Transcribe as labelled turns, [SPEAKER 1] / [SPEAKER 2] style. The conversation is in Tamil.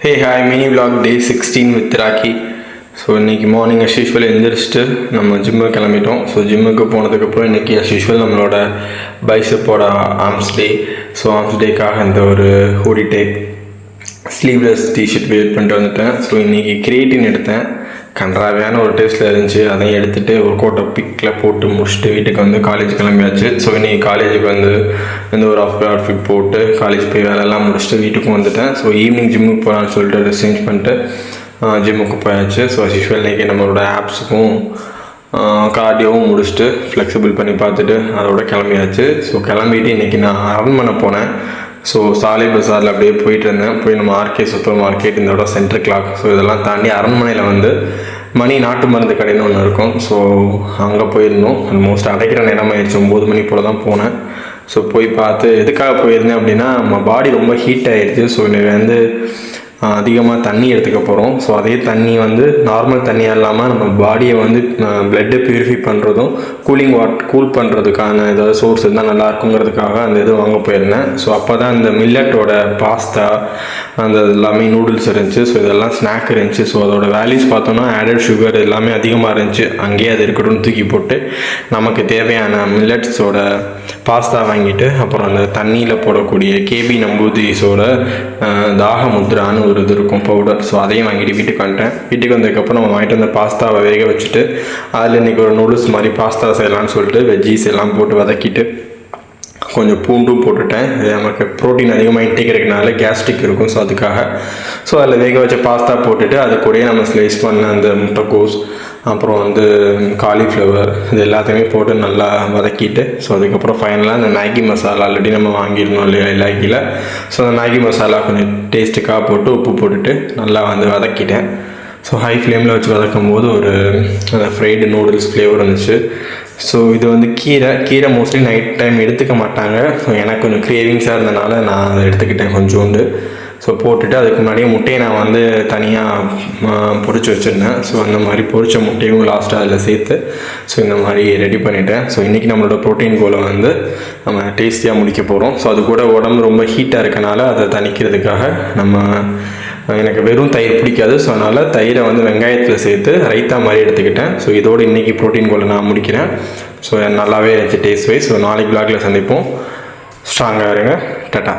[SPEAKER 1] Hey hi mini vlog day 16 with Rocky. So இன்றைக்கி மார்னிங் அஸ் யூஷுவல் எழுந்திரிச்சிட்டு நம்ம ஜிம்முக்கு கிளம்பிட்டோம். ஸோ ஜிம்முக்கு போனதுக்கப்புறம் இன்றைக்கி அஸ் யூஷுவல் நம்மளோட பைசப்போட ஆர்ம்ஸ் டே. ஸோ ஆர்ம்ஸ் டேக்காக இந்த ஒரு ஹூடி டைப் ஸ்லீவ்லெஸ் டிஷர்ட் வேர் பண்ணிட்டு வந்துட்டேன். ஸோ இன்றைக்கி கிரியேட்டின் எடுத்தேன். கன்றாவையான ஒரு டேஸ்ட்டில் இருந்துச்சு. அதையும் எடுத்துகிட்டு ஒரு கோட்டை பிக்கில் போட்டு முடிச்சுட்டு வீட்டுக்கு வந்து காலேஜ் கிளம்பியாச்சு. ஸோ இன்றைக்கி காலேஜுக்கு வந்து இந்த ஒரு அவுட்ஃபிட் போட்டு காலேஜ் போய் வேலையெல்லாம் முடிச்சுட்டு வீட்டுக்கும் வந்துட்டேன். ஸோ ஈவினிங் ஜிம்முக்கு போகலான்னு சொல்லிட்டு ட்ரெஸ் சேஞ்ச் பண்ணிட்டு ஜிம்முக்கு போயாச்சு. ஸோ அஸ் யூஷுவல் இன்றைக்கி நம்மளோட ஆப்ஸுக்கும் கார்டியோவும் முடிச்சுட்டு ஃப்ளெக்சிபிள் பண்ணி பார்த்துட்டு அதோட கிளம்பியாச்சு. ஸோ கிளம்பிட்டு இன்றைக்கி நான் அரண்மனை போனேன். ஸோ சாலை பஸாரில் அப்படியே போயிட்டு இருந்தேன். போய் நம்ம ஆர்கே சூப்பர் மார்க்கெட், இதோட சென்ட்ரல் கிளாக், ஸோ இதெல்லாம் தாண்டி அரண்மனையில் வந்து மணி நாட்டு மருந்து கடைன்னு ஒன்று இருக்கும். ஸோ அங்கே போயிருந்தோம். ஆல்மோஸ்ட் அடைக்கிற நேரம் ஆயிடுச்சு. 9 மணி போல் தான் போனேன். ஸோ போய் பார்த்து எதுக்காக போயிருந்தேன் அப்படின்னா, நம்ம பாடி ரொம்ப ஹீட் ஆகிடுச்சு. ஸோ இன்றைக்கி வந்து அதிகமாக தண்ணி எடுத்துக்க போகிறோம். ஸோ அதே தண்ணி வந்து நார்மல் தண்ணியாக இல்லாமல் நம்ம பாடியை வந்து பிளட்டை பியூரிஃபை பண்ணுறதும் கூல் பண்ணுறதுக்கான ஏதாவது சோர்ஸ் இருந்தால் நல்லா இருக்குங்கிறதுக்காக அந்த இது வாங்க போயிருந்தேன். ஸோ அப்போ தான் இந்த மில்லட்டோட பாஸ்தா அந்த எல்லாமே நூடுல்ஸ் இருந்துச்சு. ஸோ இதெல்லாம் ஸ்நாக் இருந்துச்சு. ஸோ அதோட வேல்யூஸ் பார்த்தோன்னா ஆடட் சுகர் எல்லாமே அதிகமாக இருந்துச்சு. அங்கேயே அது இருக்கட்டும்னு தூக்கி போட்டு நமக்கு தேவையான மில்லட்ஸோட பாஸ்தா வாங்கிட்டு, அப்புறம் அந்த தண்ணியில் போடக்கூடிய கேபி நம்பூதிரிஸோட தாகமுத்ரான்னு ஒரு இது இருக்கும் பவுடர். ஸோ அதையும் வாங்கிட்டு வீட்டுக்கு வந்துட்டேன். வீட்டுக்கு வந்ததுக்கப்புறம் நம்ம வாங்கிட்டு வந்த பாஸ்தாவை வேக வச்சுட்டு அதில் இன்றைக்கி ஒரு நூடுல்ஸ் மாதிரி பாஸ்தா செய்யலான்னு சொல்லிட்டு வெஜ்ஜீஸ் எல்லாம் போட்டு வதக்கிட்டு கொஞ்சம் பூண்டும் போட்டுட்டேன். நமக்கு ப்ரோட்டீன் அதிகமாக இன்டேக் இருக்கிறதுனால கேஸ்ட்ரிக் இருக்கும். ஸோ அதுக்காக ஸோ அதில் வேக வச்ச பாஸ்தா போட்டுட்டு அது கூடயே நம்ம ஸ்லைஸ் பண்ண அந்த முட்டைக்கோஸ், அப்புறம் வந்து காலிஃப்ளவர், இது எல்லாத்தையுமே போட்டு நல்லா வதக்கிட்டு, ஸோ அதுக்கப்புறம் ஃபைனலாக அந்த மேகி மசாலா ஆல்ரெடி நம்ம வாங்கியிருந்தோம் இல்லையா இலாக்கியில். ஸோ அந்த மேகி மசாலா கொஞ்சம் டேஸ்ட்டுக்காக போட்டு உப்பு போட்டுட்டு நல்லா வந்து வதக்கிட்டேன். ஸோ ஹை ஃப்ளேமில் வச்சு வதக்கும் போது ஒரு ஃப்ரைடு நூடுல்ஸ் ஃப்ளேவர் இருந்துச்சு. ஸோ இது வந்து கீரை மோஸ்ட்லி நைட் டைம் எடுத்துக்க மாட்டாங்க. ஸோ எனக்கு கொஞ்சம் கிரேவிங்ஸாக இருந்தனால நான் அதை எடுத்துக்கிட்டேன் கொஞ்சோண்டு. ஸோ போட்டுட்டு அதுக்கு முன்னாடியே முட்டையை நான் வந்து தனியாக பொரிச்சு வச்சுருந்தேன். ஸோ அந்த மாதிரி பொரிச்ச முட்டையும் லாஸ்ட்டாக அதில் சேர்த்து ஸோ இந்த மாதிரி ரெடி பண்ணிட்டேன். ஸோ இன்றைக்கி நம்மளோட ப்ரோட்டீன் கோலை வந்து நம்ம டேஸ்டியாக முடிக்க போகிறோம். ஸோ அது கூட உடம்பு ரொம்ப ஹீட்டாக இருக்கனால அதை தணிக்கிறதுக்காக எனக்கு வெறும் தயிர் பிடிக்காது. ஸோ அதனால் தயிரை வந்து வெங்காயத்தில் சேர்த்து ரைத்தா மாதிரி எடுத்துக்கிட்டேன். ஸோ இதோடு இன்றைக்கி ப்ரோட்டீன் கோலை நான் முடிக்கிறேன். ஸோ நல்லாவே இருந்துச்சு டேஸ்ட் வைஸ். ஸோ நாளைக்கு vlogல சந்திப்போம். ஸ்ட்ராங்காக இருங்க. டாட்டா.